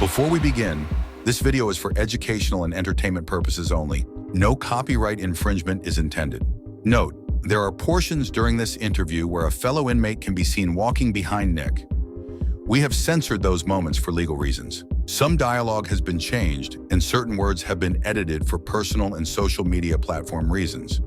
Before we begin, this video is for educational and entertainment purposes only. No copyright infringement is intended. Note, there are portions during this interview where a fellow inmate can be seen walking behind Nick. We have censored those moments for legal reasons. Some dialogue has been changed, and certain words have been edited for personal and social media platform reasons.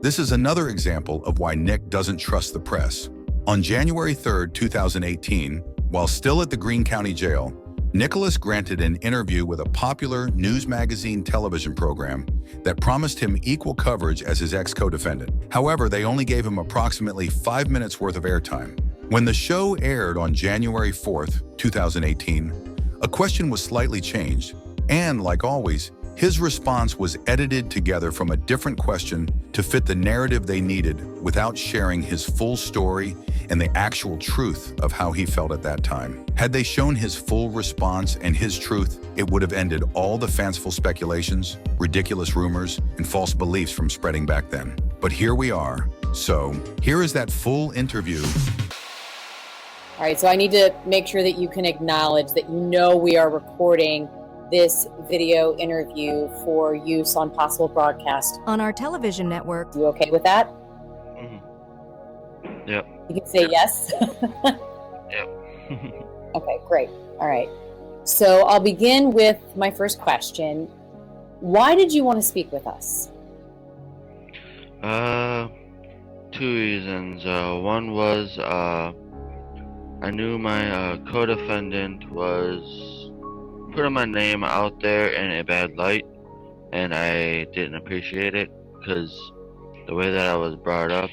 This is another example of why Nick doesn't trust the press. On January 3rd, 2018, while still at the Greene County Jail, Nicholas granted an interview with a popular news magazine television program that promised him equal coverage as his ex-co-defendant. However, they only gave him approximately 5 minutes worth of airtime. When the show aired on January 4th, 2018, a question was slightly changed, and like always, his response was edited together from a different question to fit the narrative they needed without sharing his full story and the actual truth of how he felt at that time. Had they shown his full response and his truth, it would have ended all the fanciful speculations, ridiculous rumors, and false beliefs from spreading back then. But here we are. So, here is that full interview. All right, so I need to make sure that you can acknowledge that you know we are recording this video interview for use on possible broadcast on our television network. You okay with that? Mm-hmm. Yep. You can say yes. Yep. Okay, great. All right. So I'll begin with my first question. Why did you want to speak with us? Two reasons. One was I knew my co-defendant was putting my name out there in a bad light, and I didn't appreciate it because the way that I was brought up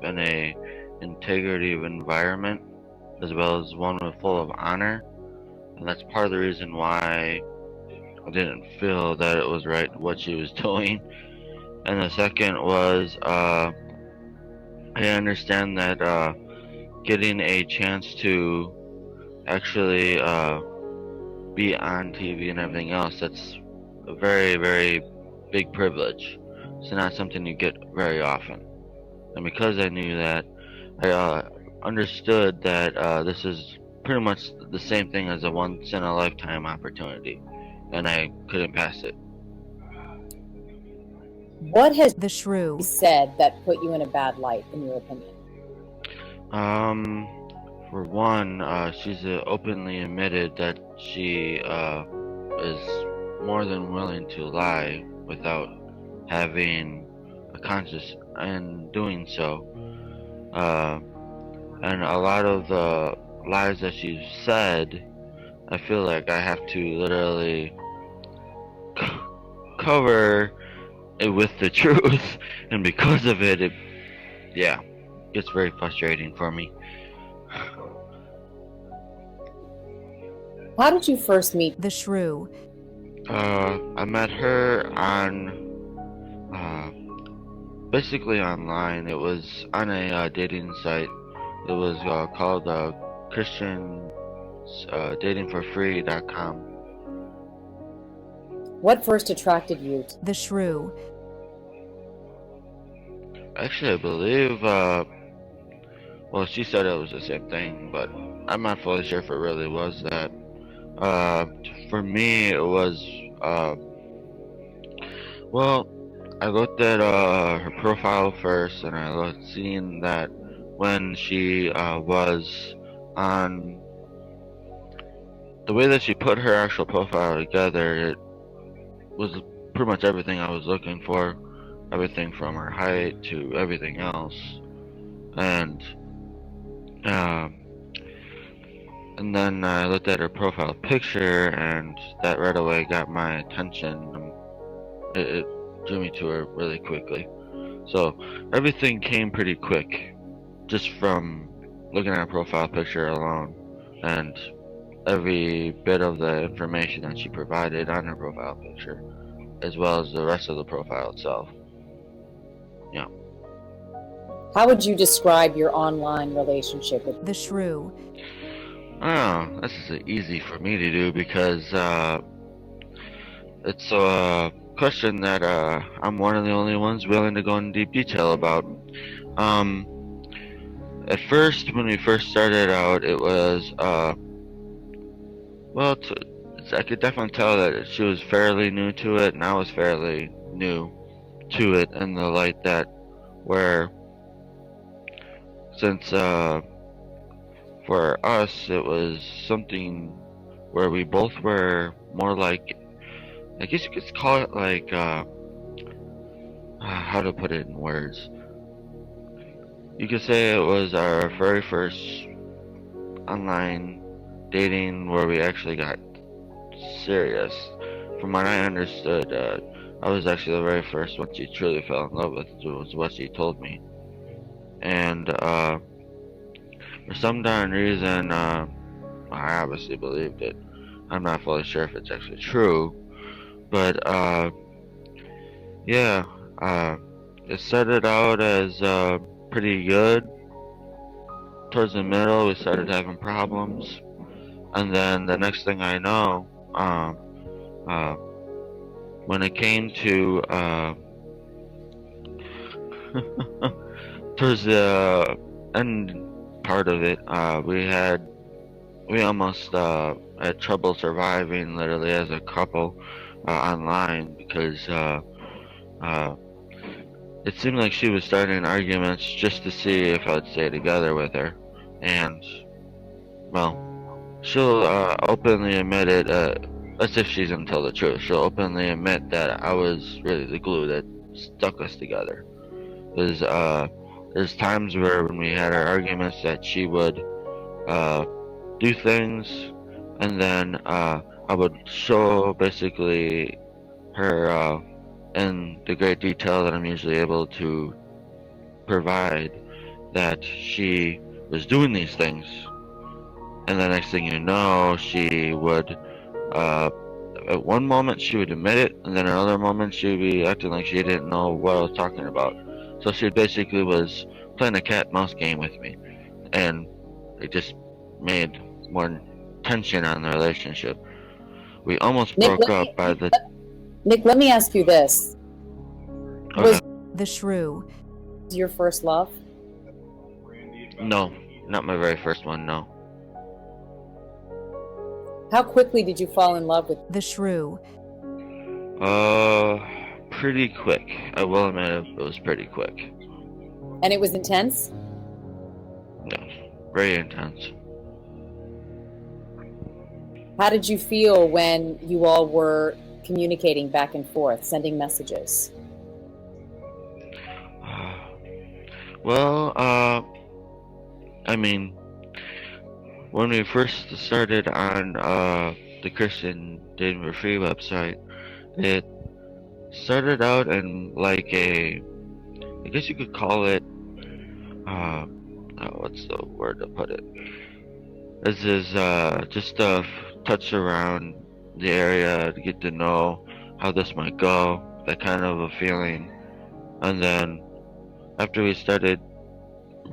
in a integrative environment as well as one full of honor, and that's part of the reason why I didn't feel that it was right what she was doing. And the second was I understand that getting a chance to actually be on TV and everything else, that's a very, very big privilege. It's not something you get very often. And because I knew that, I understood that this is pretty much the same thing as a once-in-a-lifetime opportunity, and I couldn't pass it. What has the Thehrew said that put you in a bad light, in your opinion? For one, she's openly admitted that she is more than willing to lie without having a conscience in doing so. And a lot of the lies that she's said, I feel like I have to literally cover it with the truth, and because of it, it gets very frustrating for me. How did you first meet the Thehrew? I met her on basically online. It was on a dating site. It was called christiansdatingforfree.com. What first attracted you to the Thehrew? Actually, I believe well, she said it was the same thing, but I'm not fully sure if it really was that. For me, it was well, I looked at her profile first, and I seen that when she was on the way that she put her actual profile together, it was pretty much everything I was looking for, everything from her height to everything else, and then I looked at her profile picture, and that right away got my attention. It drew me to her really quickly. So everything came pretty quick, just from looking at her profile picture alone, and every bit of the information that she provided on her profile picture, as well as the rest of the profile itself. Yeah. How would you describe your online relationship with the Thehrew? Oh, this is easy for me to do because it's a question that I'm one of the only ones willing to go in deep detail about. At first, when we first started out, it was Well, I could definitely tell that she was fairly new to it, and I was fairly new to it in the light that where since for us it was something where we both were more like, I guess you could call it like how to put it in words. You could say it was our very first online dating where we actually got serious. From what I understood, I was actually the very first one she truly fell in love with, was what she told me. And for some darn reason, I obviously believed it. I'm not fully sure if it's actually true, but yeah, it started out as pretty good. Towards the middle, we started having problems, and then the next thing I know, uh, when it came to towards the end part of it, we almost had trouble surviving literally as a couple online because it seemed like she was starting arguments just to see if I would stay together with her, and well, she'll openly admit it, as if she's gonna tell the truth. She'll openly admit that I was really the glue that stuck us together. There's times where when we had our arguments that she would do things, and then I would show basically her in the great detail that I'm usually able to provide that she was doing these things, and the next thing you know, she would at one moment she would admit it, and then another moment she would be acting like she didn't know what I was talking about. So she basically was playing a cat and mouse game with me, and it just made more tension on the relationship. We almost broke up by the. Nick, let me ask you this: Okay. was The Thehrew your first love? No, not my very first one. No. How quickly did you fall in love with? The Thehrew. Pretty quick. I will admit it was pretty quick. And it was intense? No, very intense. How did you feel when you all were communicating back and forth, sending messages? Well, I mean, when we first started on the Christian Dating for Free website, it started out in like I guess you could call it, what's the word to put it? This is just a touch around the area to get to know how this might go, that kind of a feeling. And then after we started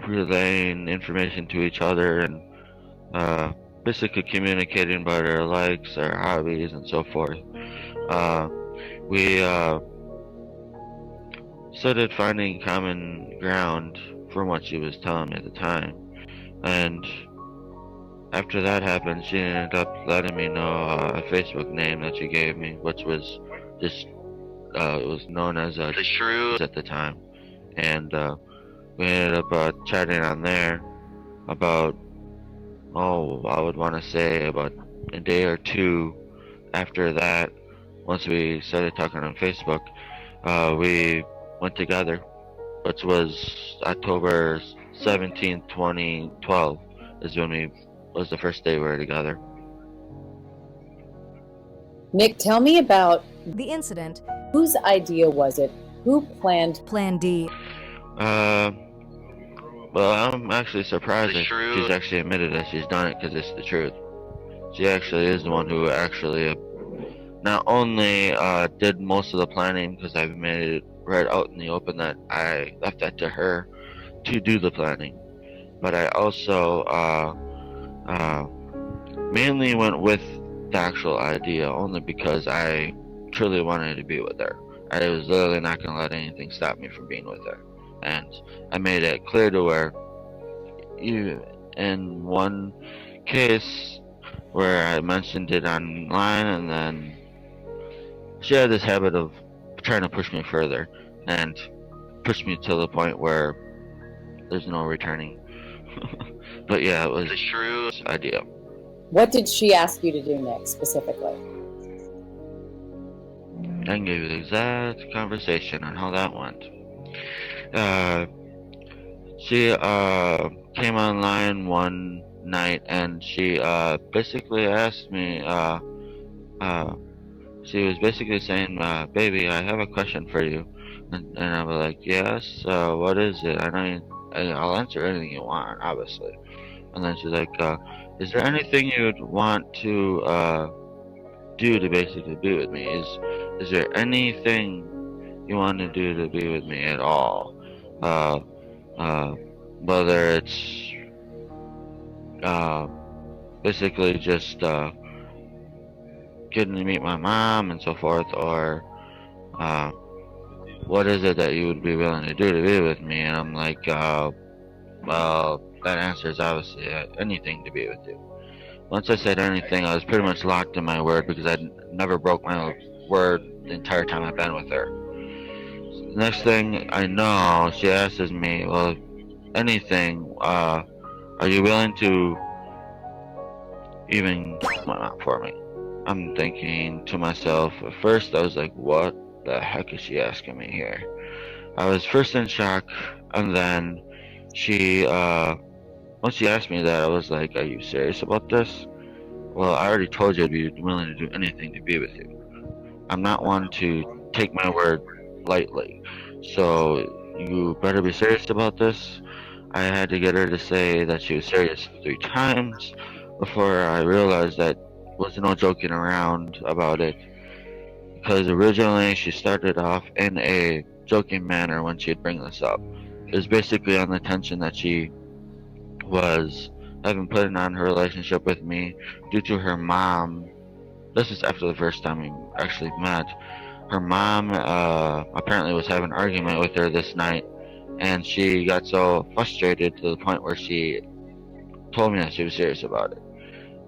relaying information to each other and basically communicating about our likes, our hobbies, and so forth, we started finding common ground from what she was telling me at the time. And after that happened, she ended up letting me know a Facebook name that she gave me, which was just it was known as Thehrew at the time, and we ended up chatting on there about, I would want to say about a day or two after that. Once we started talking on Facebook, we went together, which was October 17th, 2012 is when was the first day we were together. Nick, tell me about The incident. whose idea was it? Who planned? Plan D. Well, I'm actually surprised that she's actually admitted that she's done it, because it's the truth. She actually is the one who actually not only did most of the planning, because I've made it right out in the open that I left that to her to do the planning, but I also mainly went with the actual idea only because I truly wanted to be with her. I was literally not going to let anything stop me from being with her. And I made it clear to her, in one case, where I mentioned it online, and then she had this habit of trying to push me further and push me to the point where there's no returning. But yeah, it was the Therew's idea. What did she ask you to do, Nick, specifically? I can give you the exact conversation on how that went. Uh, she came online one night and she basically asked me. She was basically saying, "Baby, I have a question for you," and I was like, "Yes. What is it? I'll answer anything you want, obviously." And then she's like, "Is there anything you'd want to do to basically be with me? Is there anything you want to do to be with me at all? Uh, whether it's basically just getting to meet my mom and so forth, or what is it that you would be willing to do to be with me?" And I'm like, well, that answer is obviously anything to be with you. Once I said anything, I was pretty much locked in my word because I never broke my word the entire time I've been with her. The next thing I know, she asks me, "Well, anything, are you willing to even for me?" I'm thinking to myself, at first I was like, what the heck is she asking me here? I was first in shock, and then she, once she asked me that, I was like, "Are you serious about this?" "Well, I already told you I'd be willing to do anything to be with you. I'm not one to take my word lightly, so you better be serious about this." I had to get her to say that she was serious 3 times before I realized that was no joking around about it. Because originally she started off in a joking manner when she'd bring this up. It was basically on the tension that she was having put it on her relationship with me due to her mom. This is after the first time we actually met. Her mom apparently was having an argument with her this night, and she got so frustrated to the point where she told me that she was serious about it.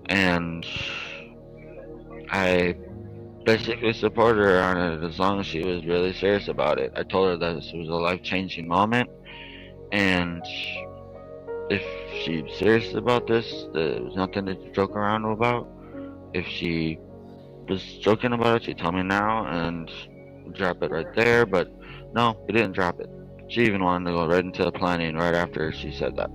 And I basically supported her on it as long as she was really serious about it. I told her that this was a life-changing moment, and if she's serious about this, there was nothing to joke around about. If she was joking about it, she'd tell me now and drop it right there, but no, we didn't drop it. She even wanted to go right into the planning right after she said that.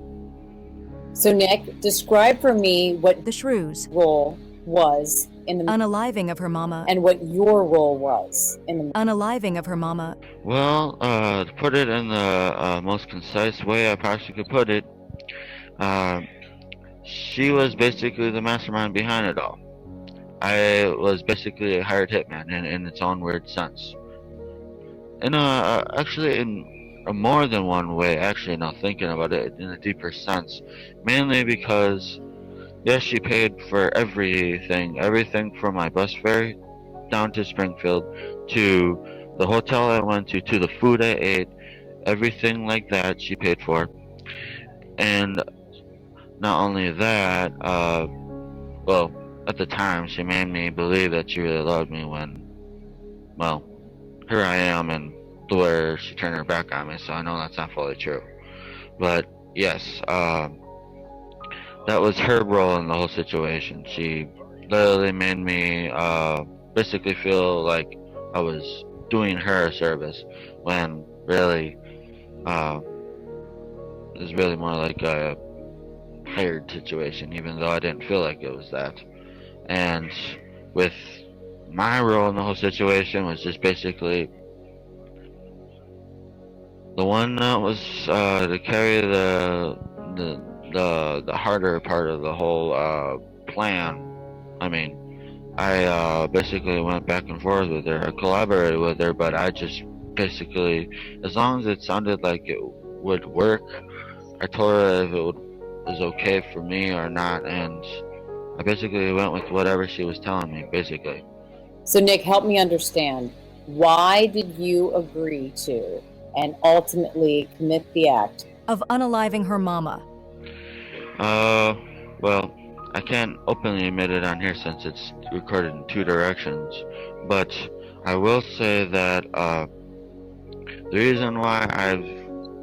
So, Nick, describe for me what The Therew's role was in the unaliving of her mama. and what your role was in the Unaliving of her mama. Well, to put it in the most concise way I possibly could put it, she was basically the mastermind behind it all. I was basically a hired hitman in its own weird sense. And actually, in more than one way, actually, now thinking about it in a deeper sense, mainly because, yes, she paid for everything from my bus fare down to Springfield, to the hotel I went to the food I ate, everything like that she paid for. And not only that, well, at the time, she made me believe that she really loved me when, well, here I am and where she turned her back on me, so I know that's not fully true. But yes, that was her role in the whole situation. She literally made me basically feel like I was doing her a service when really it was really more like a hired situation, even though I didn't feel like it was that. And with my role in the whole situation was just basically the one that was to carry the harder part of the whole plan. I mean, I basically went back and forth with her. I collaborated with her, but I just basically, as long as it sounded like it would work, I told her if it was okay for me or not, and I basically went with whatever she was telling me, basically. So, Nick, help me understand. Why did you agree to and ultimately commit the act Of unaliving her mama. Well, I can't openly admit it on here since it's recorded in 2 directions, but I will say that the reason why I've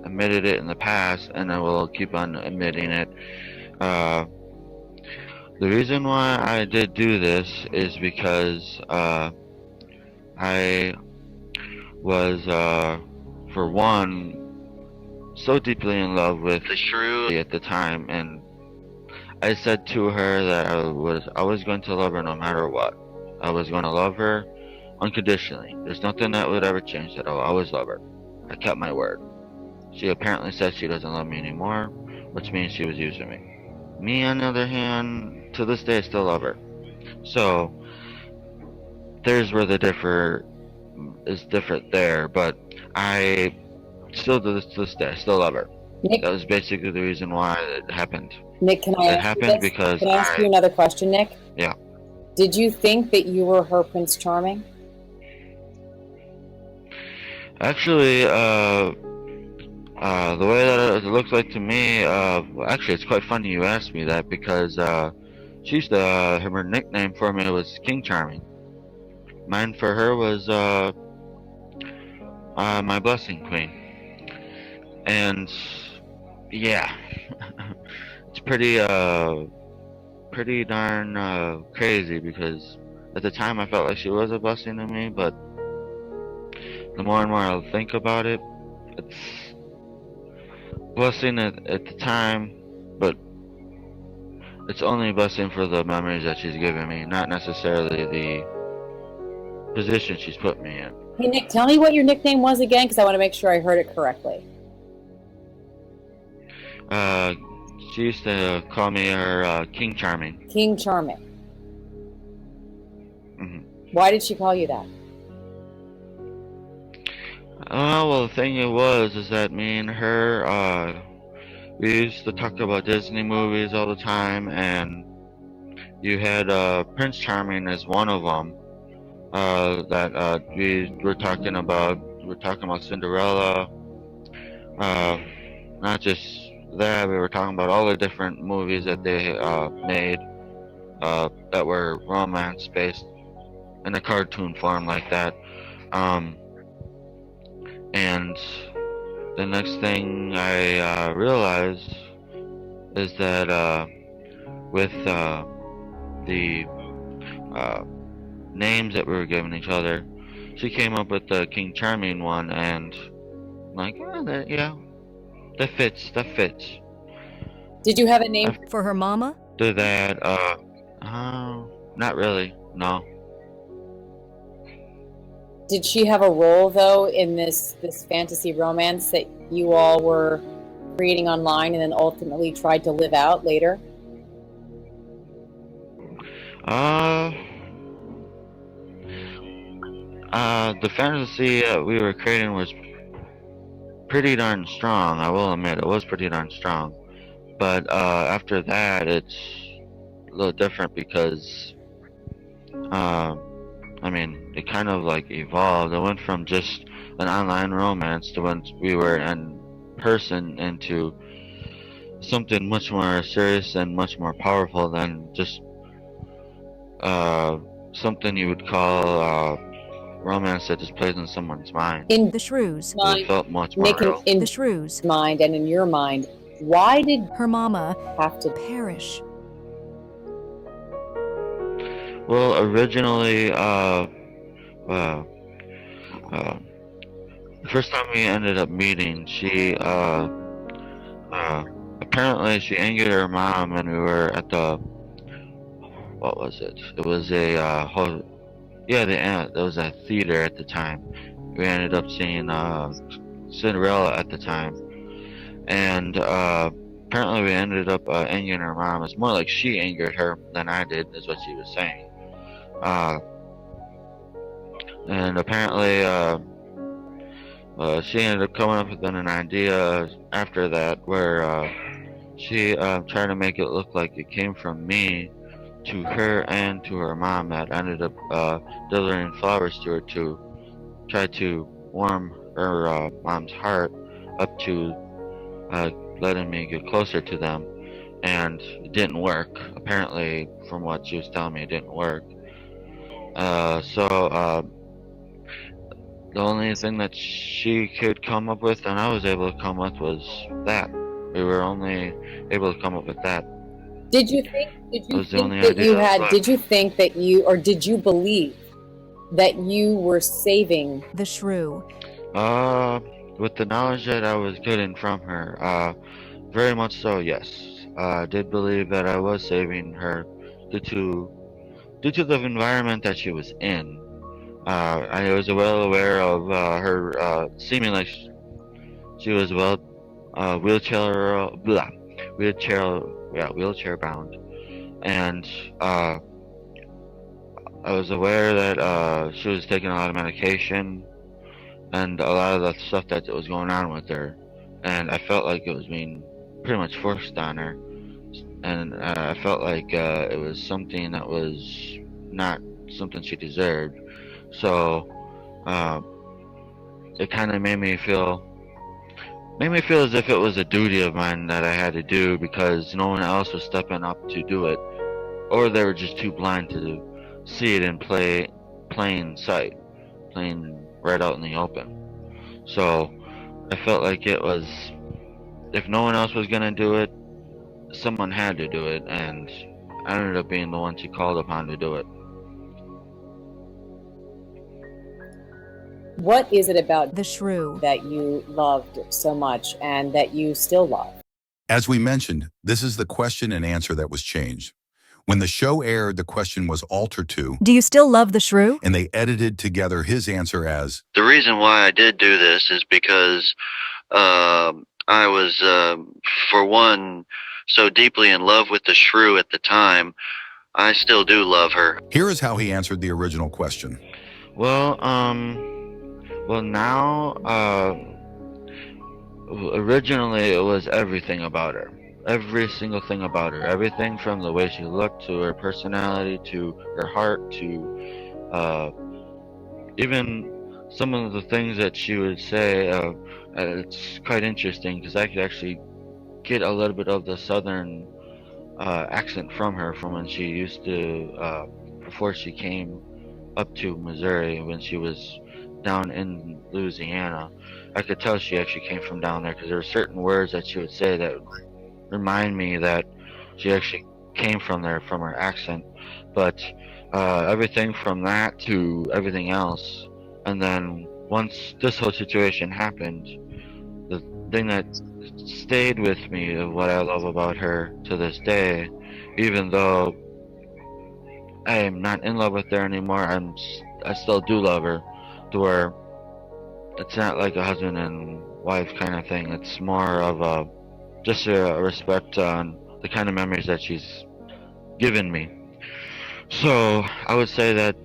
admitted it in the past, and I will keep on admitting it, the reason why I did do this is because I was, for one, so deeply in love with Thehrew at the time, and I said to her that I was always going to love her no matter what. I was going to love her unconditionally. There's nothing that would ever change that. I'll always love her. I kept my word. She apparently said she doesn't love me anymore, which means she was using me. Me, on the other hand, to this day, I still love her. So, there's where the is different there, but I still do this to this day. I still love her. Nick, That was basically the reason why it happened. Nick, can I It ask you happened this? because Can I ask you another question, Nick? Yeah. Did you think that you were her Prince Charming? Actually, the way that it looks like to me, actually, it's quite funny you asked me that because she used to, her nickname for me was King Charming. Mine for her was my Blessing Queen. And yeah, it's pretty darn crazy because at the time I felt like she was a blessing to me, but the more and more I'll think about it, it's blessing at the time, but it's only a blessing for the memories that she's given me, not necessarily the position she's put me in. Hey, Nick, tell me what your nickname was again, because I want to make sure I heard it correctly. She used to call me her King Charming. King Charming. Hmm. Why did she call you that? Well, the thing is that me and her, we used to talk about Disney movies all the time, and you had Prince Charming as one of them. That we were talking about. We were talking about Cinderella. Not just that, we were talking about all the different movies that they made that were romance based in a cartoon form like that. And the next thing I realized is that with the names that we were giving each other, she came up with the King Charming one, and I'm like, that fits. Did you have a name? For her mama? After that, not really, no. Did she have a role, though, in this fantasy romance that you all were creating online and then ultimately tried to live out later? The fantasy we were creating was pretty darn strong, I will admit, it was pretty darn strong. But after that, it's a little different because, I mean, it kind of like evolved. It went from just an online romance to when we were in person into something much more serious and much more powerful than just something you would call romance that just plays in someone's mind. In The Shrews. It felt much more Nick, real. in The Shrews. mind and in your mind, why did Her mama have to perish. Well, originally, the first time we ended up meeting, she, apparently she angered her mom, and we were at the, what was it? It was a, there was a theater at the time. We ended up seeing, Cinderella at the time, and, apparently we ended up, angering her mom. It's more like she angered her than I did, is what she was saying. And apparently, she ended up coming up with an idea after that where she tried to make it look like it came from me to her and to her mom, that ended up delivering flowers to her to try to warm her mom's heart up to letting me get closer to them. and it didn't work. Apparently, from what she was telling me, it didn't work. The only thing that she could come up with and I was able to come up with was that. We were only able to come up with that. Did you think That was the only that you idea had left. did you think that you or did you believe that you were saving The shrew. With the knowledge that I was getting from her, very much so, yes. I did believe that I was saving her due to the environment that she was in. I was well aware of her seeming like she was wheelchair bound, and I was aware that she was taking a lot of medication and a lot of the stuff that was going on with her, and I felt like it was being pretty much forced on her, and I felt like it was something that was not something she deserved. So uh, it kind of made me feel as if it was a duty of mine that I had to do because no one else was stepping up to do it, or they were just too blind to see it in plain sight, plain right out in the open. So I felt like it was, if no one else was gonna do it, someone had to do it, and I ended up being the one she called upon to do it. what is it about The shrew. that you loved so much and that you still love? As we mentioned, this is the question and answer that was changed. When the show aired, the question was altered to, Do you still love the shrew? and they edited together his answer as, The reason why I did do this is because I was, for one, so deeply in love with the shrew at the time. I still do love her. here is how he answered the original question. Well, now, originally it was everything about her. Every single thing about her. Everything from the way she looked to her personality to her heart to even some of the things that she would say. It's quite interesting because I could actually get a little bit of the southern accent from her from when she used to, before she came up to Missouri when she was down in Louisiana. I could tell she actually came from down there because there were certain words that she would say that would remind me that she actually came from there from her accent. But everything from that to everything else, and then once this whole situation happened, the thing that stayed with me of what I love about her to this day, even though I am not in love with her anymore, I still do love her, to where it's not like a husband and wife kind of thing. It's more of just a respect on the kind of memories that she's given me. So I would say that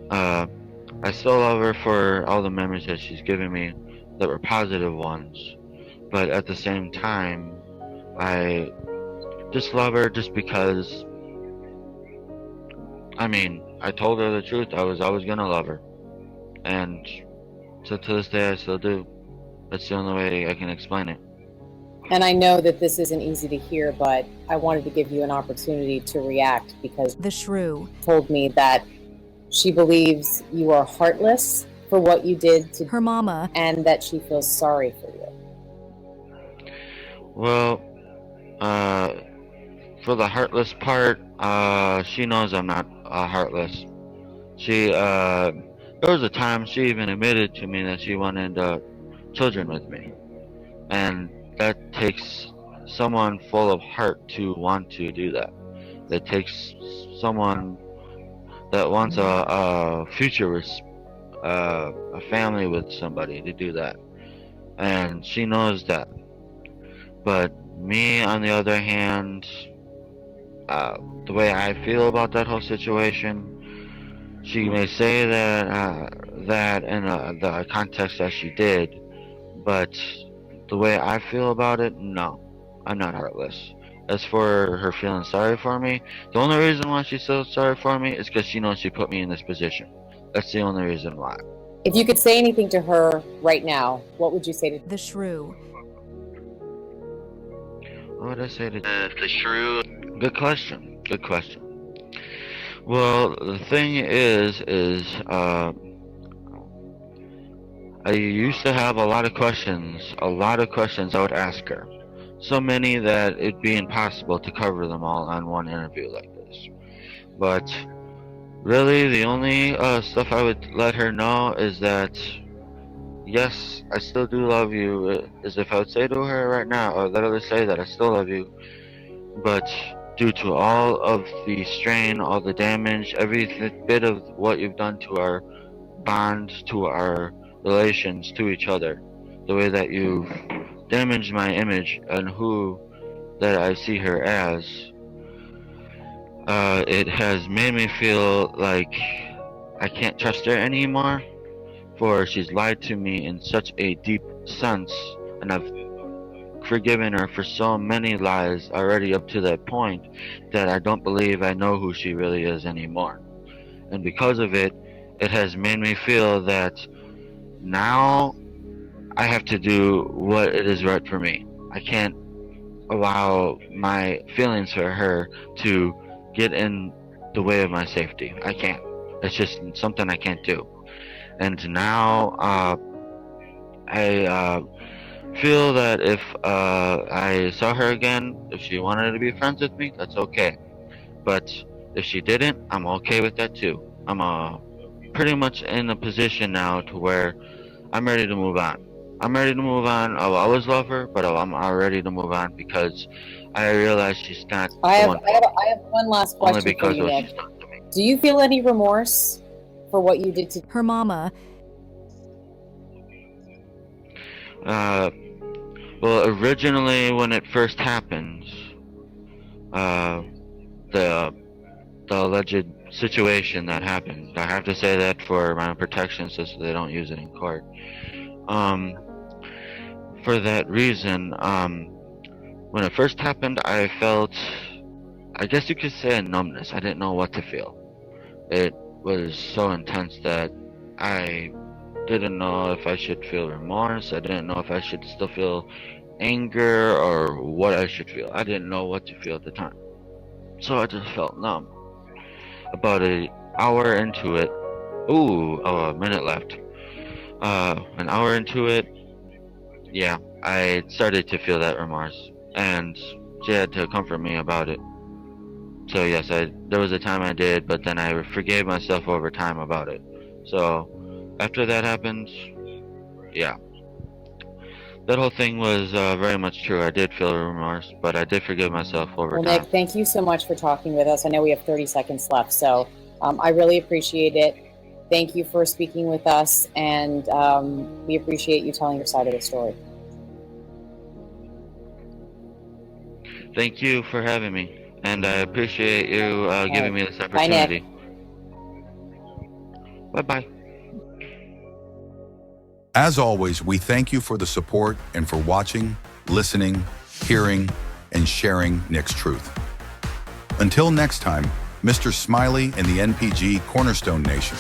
I still love her for all the memories that she's given me that were positive ones, but at the same time, I just love her just because, I mean, I told her the truth. I was always gonna love her, and so to this day I still do. That's the only way I can explain it. And I know that this isn't easy to hear, but I wanted to give you an opportunity to react because The shrew. you told me that she believes you are heartless for what you did to Her mama. and that she feels sorry for you. Well, for the heartless part, she knows I'm not heartless. There was a time she even admitted to me that she wanted children with me, and that takes someone full of heart to want to do that. It takes someone that wants a future with a family with somebody to do that, and she knows that. But me, on the other hand, the way I feel about that whole situation, she may say that in the context that she did, but the way I feel about it, no, I'm not heartless. As for her feeling sorry for me, the only reason why she's so sorry for me is because she knows she put me in this position. That's the only reason why. If you could say anything to her right now, what would you say to The shrew. What would I say to the shrew? Good question. Good question. Well, the thing is, I used to have a lot of questions I would ask her. So many that it'd be impossible to cover them all on one interview like this. But really, the only stuff I would let her know is that, yes, I still do love you. As if I would say to her right now, or let her say that I still love you, but due to all of the strain, all the damage, every bit of what you've done to our bond, to our relations to each other, the way that you've damaged my image and who that I see her as, it has made me feel like I can't trust her anymore, for she's lied to me in such a deep sense, and I've forgiven her for so many lies already up to that point that I don't believe I know who she really is anymore. And because of it, it has made me feel that now I have to do what it is right for me. I can't allow my feelings for her to get in the way of my safety. I can't. It's just something I can't do. And now I feel that if I saw her again, if she wanted to be friends with me, that's okay. But if she didn't, I'm okay with that too. I'm pretty much in a position now to where I'm ready to move on. I'm ready to move on. I'll always love her, but I'm ready to move on because I realize she's not the one. I have one last Only question for because you, of what Nick. she's done to me. Do you feel any remorse for what you did to Her mama. Well, originally when it first happened, the alleged situation that happened, I have to say that for my own protection, so they don't use it in court. For that reason, when it first happened, I felt, I guess you could say, a numbness. I didn't know what to feel. It was so intense that I didn't know if I should feel remorse. I didn't know if I should still feel anger or what I should feel. I didn't know what to feel at the time. So I just felt numb. About an hour into it, a minute left. An hour into it, yeah, I started to feel that remorse, and she had to comfort me about it. So yes, there was a time I did, but then I forgave myself over time about it. So after that happened, yeah, that whole thing was very much true. I did feel remorse, but I did forgive myself over Well, time. Nick, thank you so much for talking with us. I know we have 30 seconds left, so I really appreciate it. Thank you for speaking with us, and we appreciate you telling your side of the story. Thank you for having me, and I appreciate you giving me this Bye, Nick. opportunity. Bye-bye. As always, we thank you for the support and for watching, listening, hearing, and sharing Nick's truth. Until next time, Mr. Smiley and the NPG Cornerstone Nation.